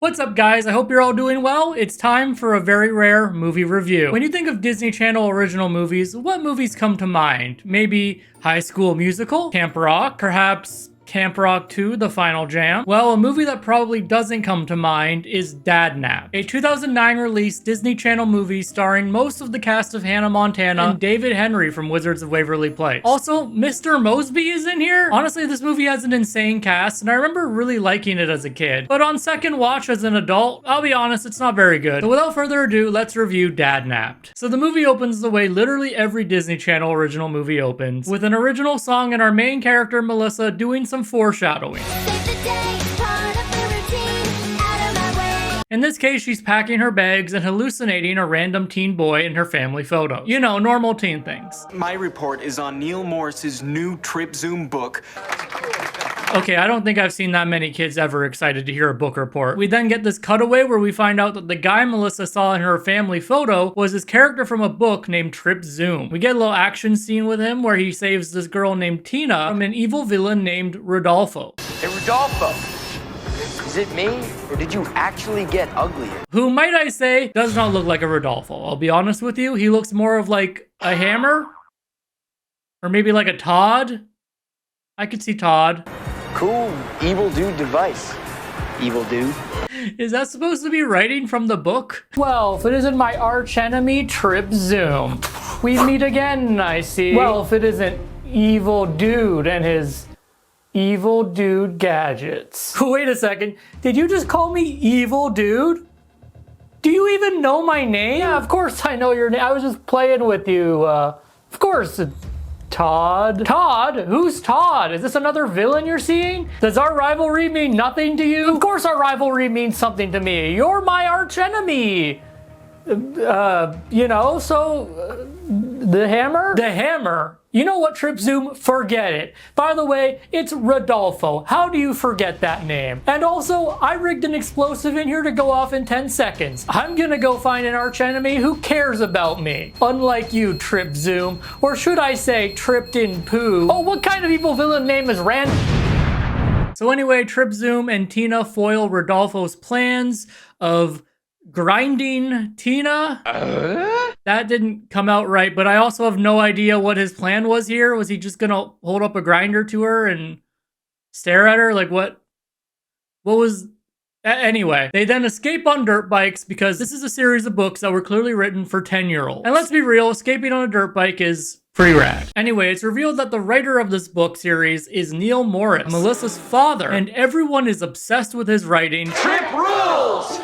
What's up, guys? I hope you're all doing well. It's time for a very rare movie review. When you think of Disney Channel original movies, what movies come to mind? Maybe High School Musical, Camp Rock, perhaps Camp Rock 2, The Final Jam? Well, a movie that probably doesn't come to mind is Dadnapped, a 2009 release Disney Channel movie starring most of the cast of Hannah Montana and David Henry from Wizards of Waverly Place. Also, Mr. Mosby is in here. Honestly, this movie has an insane cast, and I remember really liking it as a kid. But on second watch as an adult, I'll be honest, it's not very good. So without further ado, let's review Dadnapped. So the movie opens the way literally every Disney Channel original movie opens, with an original song and our main character, Melissa, doing some foreshadowing. In this case, she's packing her bags and hallucinating a random teen boy in her family photos. You know, normal teen things. My report is on Neil Morris's new Trip Zoom book. Okay, I don't think I've seen that many kids ever excited to hear a book report. We then get this cutaway where we find out that the guy Melissa saw in her family photo was his character from a book named Trip Zoom. We get a little action scene with him where he saves this girl named Tina from an evil villain named Rodolfo. Hey, Rodolfo, is it me, or did you actually get uglier? Who, might I say, does not look like a Rodolfo. I'll be honest with you, he looks more of like a Hammer? Or maybe like a Todd? I could see Todd. Cool evil dude device. Evil dude. Is that supposed to be writing from the book? Well, if it isn't my arch enemy, Trip Zoom. We meet again, I see. Well, if it isn't Evil Dude and his Evil Dude gadgets. Wait a second, did you just call me Evil Dude? Do you even know my name? Yeah, of course I know your name. I was just playing with you. Of course. Todd? Todd? Who's Todd? Is this another villain you're seeing? Does our rivalry mean nothing to you? Of course our rivalry means something to me. You're my arch enemy. You know, so the Hammer? The Hammer? You know what, Trip Zoom? Forget it. By the way, it's Rodolfo. How do you forget that name? And also, I rigged an explosive in here to go off in 10 seconds. I'm gonna go find an archenemy who cares about me. Unlike you, Trip Zoom. Or should I say, Tripped in Poo. Oh, what kind of evil villain name is Rand? So anyway, Trip Zoom and Tina foil Rodolfo's plans of grinding Tina. That didn't come out right, but I also have no idea what his plan was here. Was he just gonna hold up a grinder to her and stare at her? Like what was... Anyway, they then escape on dirt bikes because this is a series of books that were clearly written for 10-year-olds. And let's be real, escaping on a dirt bike is pretty rad. Anyway, it's revealed that the writer of this book series is Neil Morris, Melissa's father, and everyone is obsessed with his writing. Trip rules!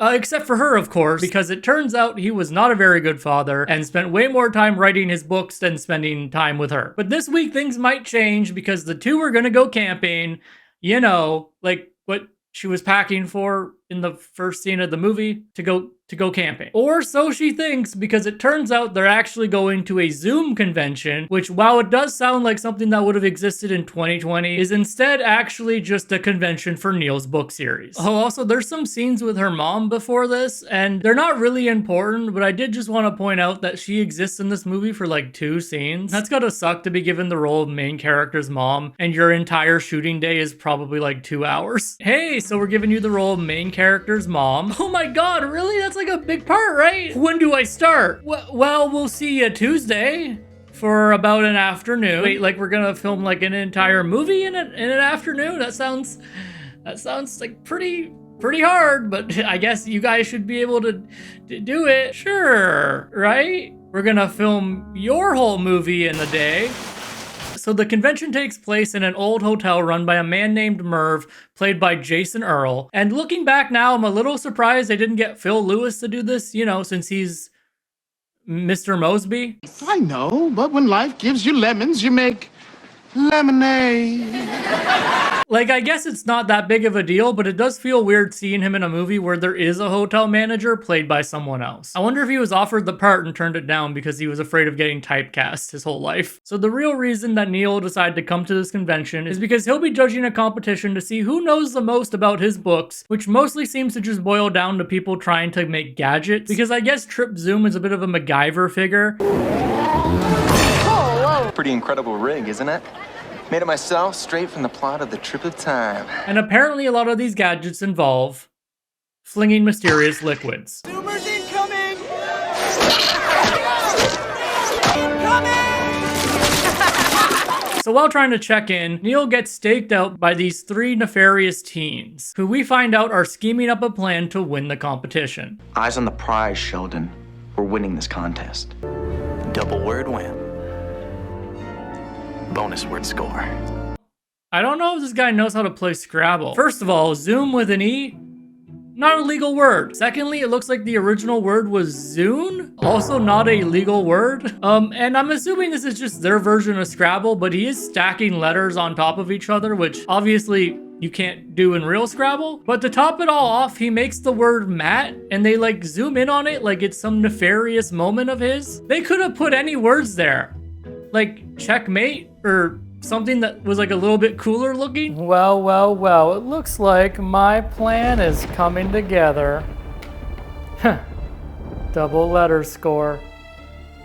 Except for her, of course, because it turns out he was not a very good father and spent way more time writing his books than spending time with her. But this week things might change because the two are gonna go camping, you know, like what she was packing for in the first scene of the movie, to go camping. Or so she thinks, because it turns out they're actually going to a Zoom convention, which, while it does sound like something that would have existed in 2020, is instead actually just a convention for Neil's book series. Oh, also, there's some scenes with her mom before this, and they're not really important, but I did just want to point out that she exists in this movie for like 2 scenes. That's gotta suck to be given the role of main character's mom, and your entire shooting day is probably like 2 hours. Hey, so we're giving you the role of main character's mom. Oh my god, really? That's like a big part, right? When do I start? Well, we'll see you Tuesday for about an afternoon. Wait, like we're gonna film like an entire movie in an afternoon? That sounds like pretty hard, but I guess you guys should be able to do it. Sure, right? We're gonna film your whole movie in the day. So the convention takes place in an old hotel run by a man named Merv, played by Jason Earl. And looking back now, I'm a little surprised they didn't get Phil Lewis to do this, you know, since he's Mr. Mosby. I know, but when life gives you lemons, you make lemonade. Like, I guess it's not that big of a deal, but it does feel weird seeing him in a movie where there is a hotel manager played by someone else. I wonder if he was offered the part and turned it down because he was afraid of getting typecast his whole life. So the real reason that Neil decided to come to this convention is because he'll be judging a competition to see who knows the most about his books, which mostly seems to just boil down to people trying to make gadgets, because I guess Trip Zoom is a bit of a MacGyver figure. Pretty incredible rig, isn't it? Made it myself, straight from the plot of The Trip of Time. And apparently a lot of these gadgets involve flinging mysterious liquids. Zoomers incoming! So while trying to check in, Neil gets staked out by these three nefarious teens, who we find out are scheming up a plan to win the competition. Eyes on the prize, Sheldon. We're winning this contest. Double word wham. Bonus word score. I don't know if this guy knows how to play Scrabble. First of all, Zoom with an E? Not a legal word. Secondly, it looks like the original word was Zune, also not a legal word. And I'm assuming this is just their version of Scrabble, but he is stacking letters on top of each other, which obviously you can't do in real Scrabble. But to top it all off, he makes the word Matt, and they like zoom in on it like it's some nefarious moment of his. They could have put any words there, like checkmate or something that was like a little bit cooler looking. Well, well, well, it looks like my plan is coming together. Double letter score.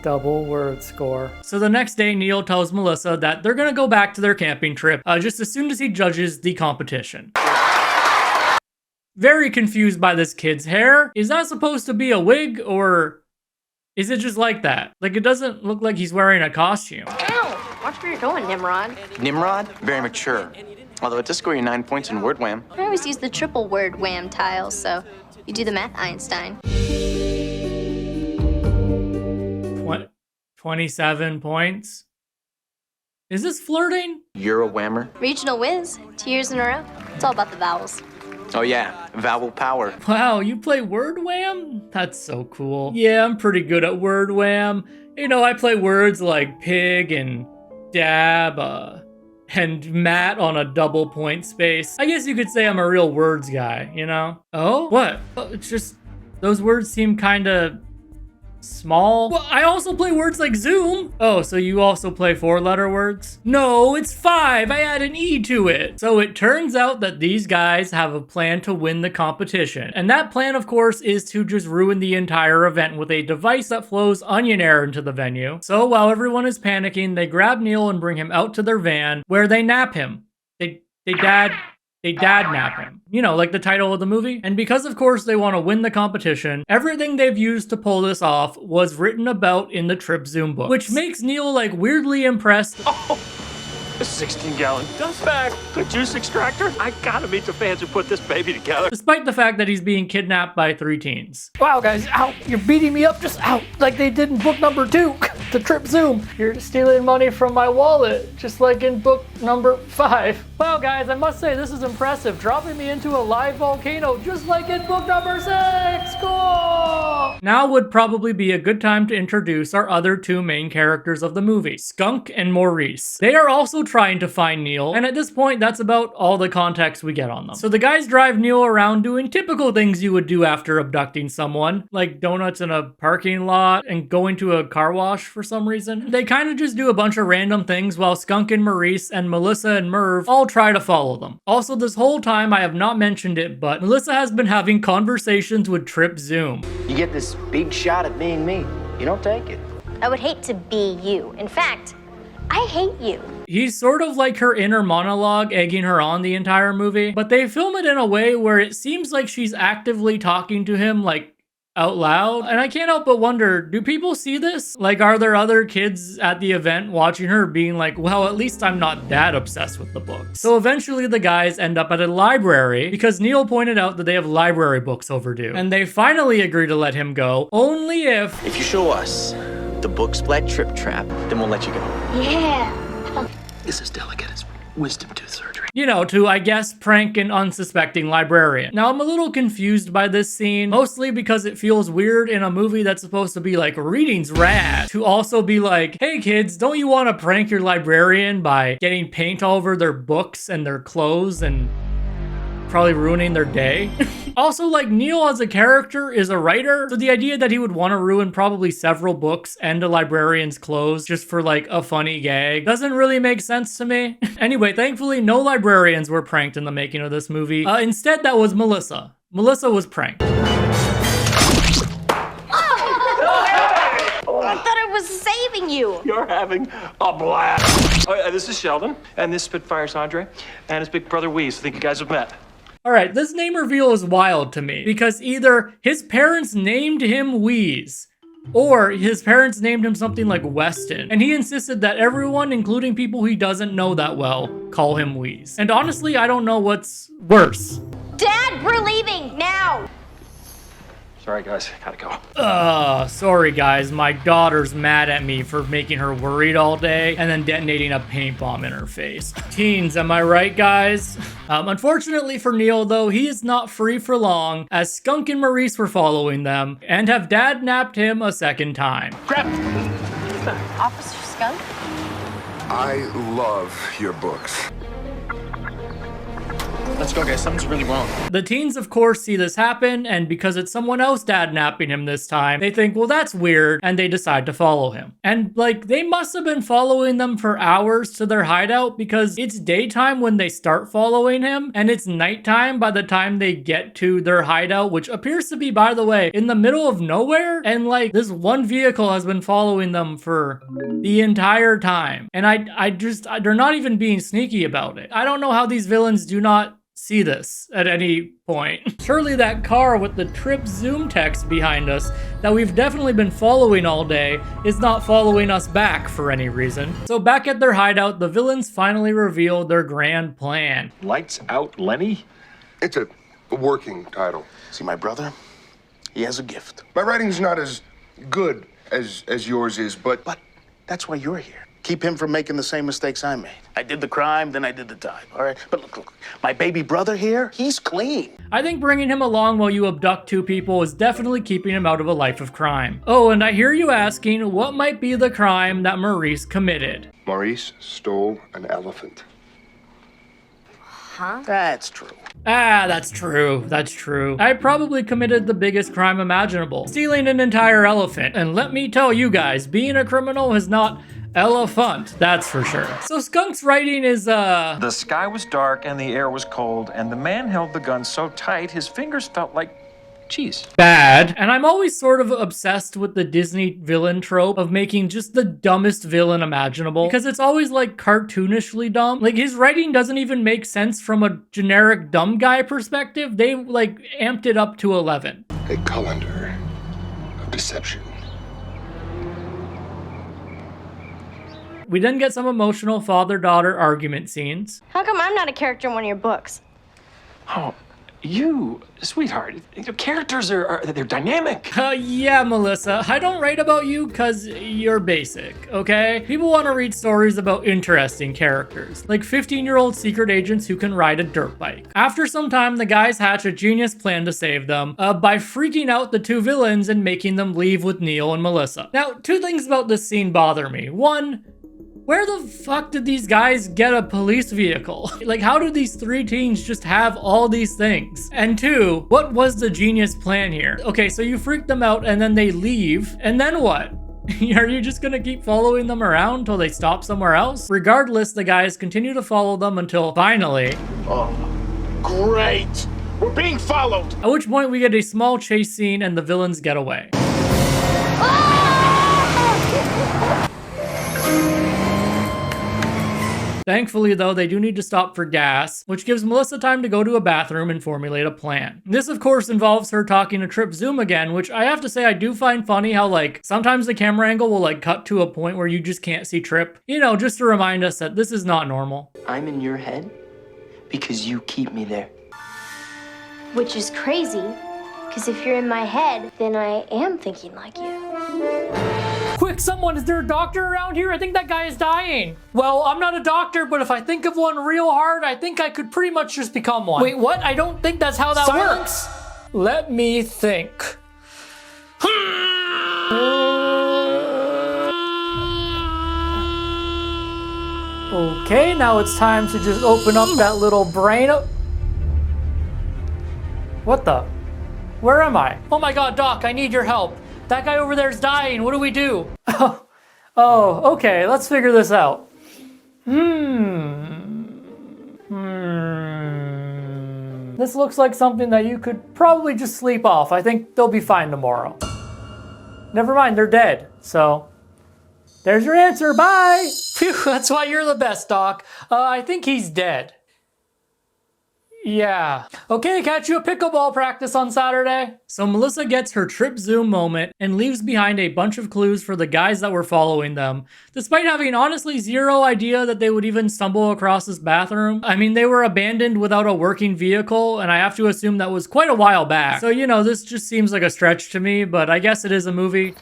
Double word score. So the next day, Neil tells Melissa that they're gonna go back to their camping trip just as soon as he judges the competition. Very confused by this kid's hair. Is that supposed to be a wig, or is it just like that? Like, it doesn't look like he's wearing a costume. Ow! Watch where you're going, Nimrod. Nimrod? Very mature. Although it does score you 9 points in word wham. I always use the triple word wham tile, so you do the math, Einstein. 27 points? Is this flirting? You're a whammer? Regional whiz, 2 years in a row. It's all about the vowels. Oh yeah, vowel power. Wow, you play Word Wham? That's so cool. Yeah, I'm pretty good at Word Wham. You know, I play words like pig and dab, and Matt on a double point space. I guess you could say I'm a real words guy, you know? Oh? What? Oh, it's just, those words seem kinda small. Well, I also play words like Zoom. Oh, so you also play 4-letter words? No, it's 5. I add an E to it. So it turns out that these guys have a plan to win the competition. And that plan, of course, is to just ruin the entire event with a device that flows onion air into the venue. So while everyone is panicking, they grab Neil and bring him out to their van where they nap him. They dadnap him. You know, like the title of the movie. And because, of course, they want to win the competition, everything they've used to pull this off was written about in the Trip Zoom book, which makes Neil, like, weirdly impressed. Oh, a 16-gallon dust bag, the juice extractor. I gotta meet the fans who put this baby together. Despite the fact that he's being kidnapped by 3 teens. Wow, guys, ow, you're beating me up just out like they did in book number 2, the Trip Zoom. You're stealing money from my wallet, just like in book number 5. Wow, guys, I must say this is impressive, dropping me into a live volcano just like in book number 6. Cool! Now would probably be a good time to introduce our other 2 main characters of the movie, Skunk and Maurice. They are also trying to find Neil, and at this point, that's about all the context we get on them. So the guys drive Neil around doing typical things you would do after abducting someone, like donuts in a parking lot and going to a car wash for some reason. They kind of just do a bunch of random things while Skunk and Maurice and Melissa and Merv all try to follow them. Also, this whole time, I have not mentioned it, but Melissa has been having conversations with Trip Zoom. You get this big shot at being me. You don't take it. I would hate to be you. In fact, I hate you. He's sort of like her inner monologue, egging her on the entire movie, but they film it in a way where it seems like she's actively talking to him, like, out loud. And I can't help but wonder, do people see this? Like, are there other kids at the event watching her being like, well, at least I'm not that obsessed with the book. So eventually the guys end up at a library because Neil pointed out that they have library books overdue. And they finally agree to let him go, only if If you show us the book splat trip trap, then we'll let you go. Yeah. This is delicate as wisdom tooth surgery. you know, to, I guess, prank an unsuspecting librarian. Now, I'm a little confused by this scene, mostly because it feels weird in a movie that's supposed to be like, reading's rad, to also be like, hey kids, don't you want to prank your librarian by getting paint all over their books and their clothes and probably ruining their day? Also, like, Neil as a character is a writer, so the idea that he would want to ruin probably several books and a librarian's clothes just for like a funny gag doesn't really make sense to me. Anyway, thankfully no librarians were pranked in the making of this movie. Instead, that was Melissa. Melissa was pranked. I thought I was saving you. You're having a blast. Oh, this is Sheldon, and this Spitfire's Andre, and his big brother Wheeze. I think you guys have met. All right, this name reveal is wild to me because either his parents named him Wheeze, or his parents named him something like Weston, and he insisted that everyone, including people he doesn't know that well, call him Wheeze. And honestly, I don't know what's worse. Dad, we're leaving now. Sorry, guys. Gotta go. Sorry guys, my daughter's mad at me for making her worried all day and then detonating a paint bomb in her face. Teens, am I right, guys? Unfortunately for Neil, though, he is not free for long, as Skunk and Maurice were following them and have dad-napped him a second time. Officer Skunk? I love your books. Let's go, guys. Something's really wrong. The teens, of course, see this happen, and because it's someone else dad-napping him this time, they think, well, that's weird, and they decide to follow him. And, like, they must have been following them for hours to their hideout, because it's daytime when they start following him, and it's nighttime by the time they get to their hideout, which appears to be, by the way, in the middle of nowhere, and, like, this one vehicle has been following them for the entire time. And they're not even being sneaky about it. I don't know how these villains do not see this at any point. Surely that car with the trip zoom text behind us that we've definitely been following all day is not following us back for any reason. So back at their hideout, the villains finally reveal their grand plan. Lights out, Lenny? It's a working title. See, my brother, he has a gift. My writing's not as good as yours is, but That's why you're here. Keep him from making the same mistakes I made. I did the crime, then I did the time, all right? But look, my baby brother here, he's clean. I think bringing him along while you abduct two people is definitely keeping him out of a life of crime. Oh, and I hear you asking, what might be the crime that Maurice committed? Maurice stole an elephant. Huh? That's true. Ah, that's true. That's true. I probably committed the biggest crime imaginable, stealing an entire elephant. And let me tell you guys, being a criminal is not elephant, that's for sure. So Skunk's writing is, The sky was dark and the air was cold, and the man held the gun so tight his fingers felt like cheese. bad. And I'm always sort of obsessed with the Disney villain trope of making just the dumbest villain imaginable, because it's always like cartoonishly dumb. Like his writing doesn't even make sense from a generic dumb guy perspective. They like amped it up to 11. A colander of deception. We then get some emotional father-daughter argument scenes. How come I'm not a character in one of your books? Oh, you, sweetheart, characters they're dynamic. Yeah, Melissa, I don't write about you because you're basic, okay? People want to read stories about interesting characters, like 15-year-old secret agents who can ride a dirt bike. After some time, the guys hatch a genius plan to save them by freaking out the two villains and making them leave with Neil and Melissa. Now, two things about this scene bother me. One, where the fuck did these guys get a police vehicle? Like, how did these three teens just have all these things? And two, what was the genius plan here? Okay, so you freak them out and then they leave, and then what? Are you just gonna keep following them around until they stop somewhere else? Regardless, the guys continue to follow them until finally... Oh, great! We're being followed! At which point we get a small chase scene and the villains get away. Thankfully, though, they do need to stop for gas, which gives Melissa time to go to a bathroom and formulate a plan. This, of course, involves her talking to Trip Zoom again, which I have to say I do find funny how, like, sometimes the camera angle will, like, cut to a point where you just can't see Trip. You know, just to remind us that this is not normal. I'm in your head because you keep me there. Which is crazy, because if you're in my head, then I am thinking like you. Quick, someone, is there a doctor around here? I think that guy is dying. Well, I'm not a doctor, but if I think of one real hard, I think I could pretty much just become one. Wait, what? I don't think that's how that works. Let me think. Okay, now it's time to just open up that little brain. What the? Where am I? Oh my god, Doc, I need your help. That guy over there's dying. What do we do? Oh, okay. Let's figure this out. This looks like something that you could probably just sleep off. I think they'll be fine tomorrow. Never mind, they're dead. So, there's your answer. Bye. Phew, that's why you're the best, Doc. I think he's dead. Yeah. Okay, catch you at pickleball practice on Saturday. So Melissa gets her trip zoom moment and leaves behind a bunch of clues for the guys that were following them, despite having honestly zero idea that they would even stumble across this bathroom. I mean, they were abandoned without a working vehicle, and I have to assume that was quite a while back. So, you know, this just seems like a stretch to me, but I guess it is a movie.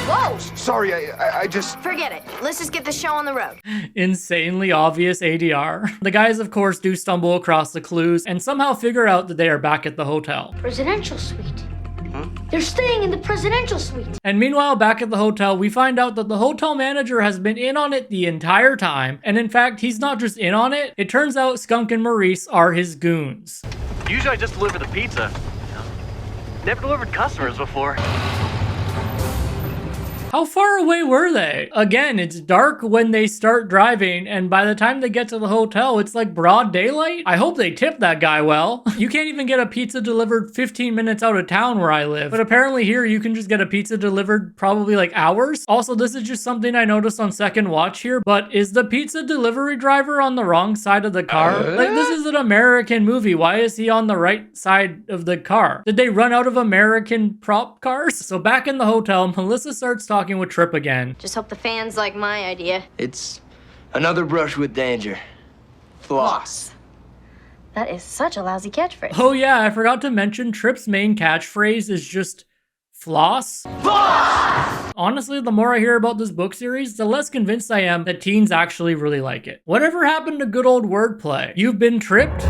Whoa! Sorry, I just... Forget it. Let's just get the show on the road. Insanely obvious ADR. The guys, of course, do stumble across the clues and somehow figure out that they are back at the hotel. Presidential suite. Huh? They're staying in the presidential suite. And meanwhile, back at the hotel, we find out that the hotel manager has been in on it the entire time. And in fact, he's not just in on it. It turns out Skunk and Maurice are his goons. Usually I just deliver the pizza. Never delivered customers before. How far away were they? Again, it's dark when they start driving, and by the time they get to the hotel, it's like broad daylight. I hope they tipped that guy well. You can't even get a pizza delivered 15 minutes out of town where I live, but apparently here you can just get a pizza delivered probably like hours. Also, this is just something I noticed on second watch here, but is the pizza delivery driver on the wrong side of the car? Like, this is an American movie. Why is he on the right side of the car? Did they run out of American prop cars? So back in the hotel, Melissa starts talking with Trip again. Just hope the fans like my idea. It's another brush with danger. Floss. That is such a lousy catchphrase. Oh yeah, I forgot to mention Trip's main catchphrase is just floss. Floss! Honestly, the more I hear about this book series, the less convinced I am that teens actually really like it. Whatever happened to good old wordplay? You've been tripped?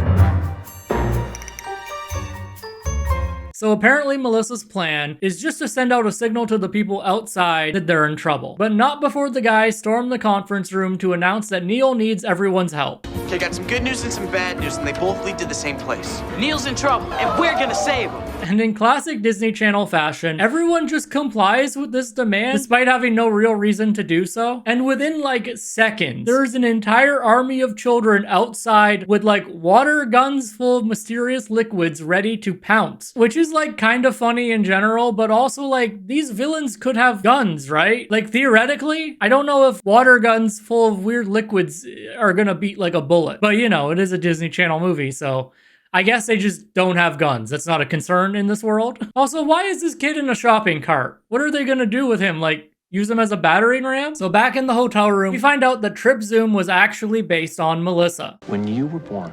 So apparently Melissa's plan is just to send out a signal to the people outside that they're in trouble. But not before the guys storm the conference room to announce that Neil needs everyone's help. Okay, got some good news and some bad news, and they both lead to the same place. Neil's in trouble, and we're gonna save him. And in classic Disney Channel fashion, everyone just complies with this demand despite having no real reason to do so. And within like seconds, there's an entire army of children outside with like water guns full of mysterious liquids ready to pounce, which is like kind of funny in general, but also like these villains could have guns, right? Like theoretically, I don't know if water guns full of weird liquids are gonna beat like a bullet, but you know, it is a Disney Channel movie, so I guess they just don't have guns. That's not a concern in this world. Also, why is this kid in a shopping cart? What are they gonna do with him? Like, use him as a battering ram? So back in the hotel room, we find out that Trip Zoom was actually based on Melissa. When you were born,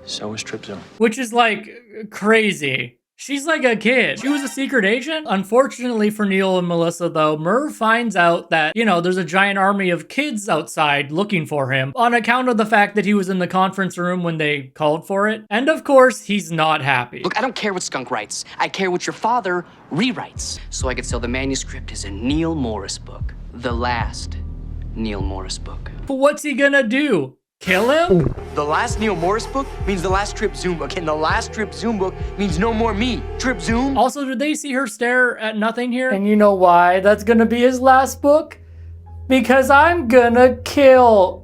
so was Trip Zoom. Which is like crazy. She's like a kid. She was a secret agent? Unfortunately for Neil and Melissa though, Merv finds out that, you know, there's a giant army of kids outside looking for him on account of the fact that he was in the conference room when they called for it. And of course, he's not happy. Look, I don't care what Skunk writes. I care what your father rewrites. So I could sell the manuscript as a Neil Morris book. The last Neil Morris book. But what's he gonna do? Kill him? The last Neil Morris book means the last Trip Zoom book, and the last Trip Zoom book means no more me. Trip Zoom. Also, did they see her stare at nothing here? And you know why that's gonna be his last book? Because I'm gonna kill...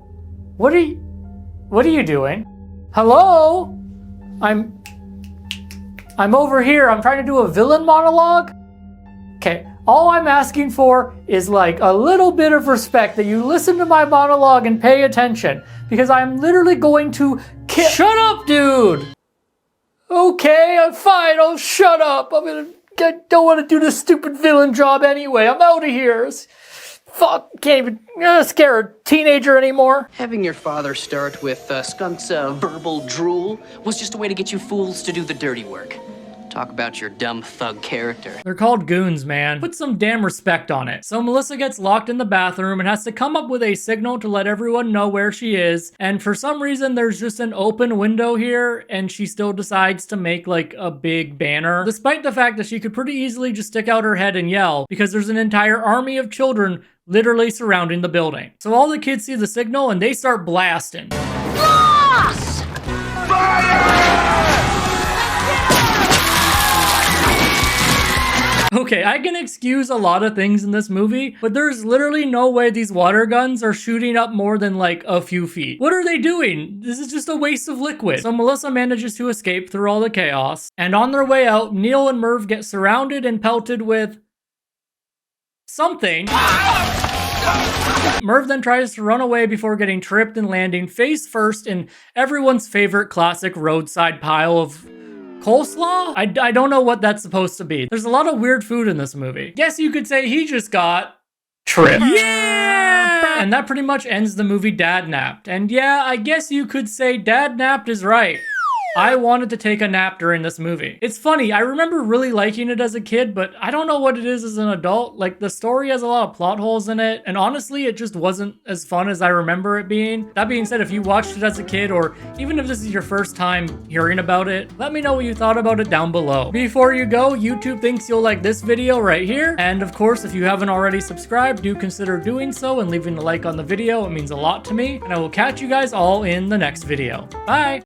What are you doing? Hello? I'm over here. I'm trying to do a villain monologue. Okay, all I'm asking for is like a little bit of respect, that you listen to my monologue and pay attention, because I'm literally going to kill— Shut up, dude! Okay, I'm fine, I'll shut up. I don't want to do this stupid villain job anyway. I'm out of here. Fuck, can't even scare a teenager anymore. Having your father start with Skunk's verbal drool was just a way to get you fools to do the dirty work. Talk about your dumb thug character. They're called goons, man. Put some damn respect on it. So Melissa gets locked in the bathroom and has to come up with a signal to let everyone know where she is. And for some reason, there's just an open window here, and she still decides to make like a big banner, despite the fact that she could pretty easily just stick out her head and yell, because there's an entire army of children literally surrounding the building. So all the kids see the signal and they start blasting. Boss! Okay, I can excuse a lot of things in this movie, but there's literally no way these water guns are shooting up more than like a few feet. What are they doing? This is just a waste of liquid. So Melissa manages to escape through all the chaos, and on their way out, Neil and Merv get surrounded and pelted with something. Merv then tries to run away before getting tripped and landing face first in everyone's favorite classic roadside pile of coleslaw? I don't know what that's supposed to be. There's a lot of weird food in this movie. Guess you could say he just got tripped. Yeah! And that pretty much ends the movie Dadnapped. And yeah, I guess you could say Dadnapped is right. I wanted to take a nap during this movie. It's funny, I remember really liking it as a kid, but I don't know what it is as an adult. Like, the story has a lot of plot holes in it, and honestly, it just wasn't as fun as I remember it being. That being said, if you watched it as a kid, or even if this is your first time hearing about it, let me know what you thought about it down below. Before you go, YouTube thinks you'll like this video right here, and of course, if you haven't already subscribed, do consider doing so and leaving a like on the video. It means a lot to me, and I will catch you guys all in the next video. Bye!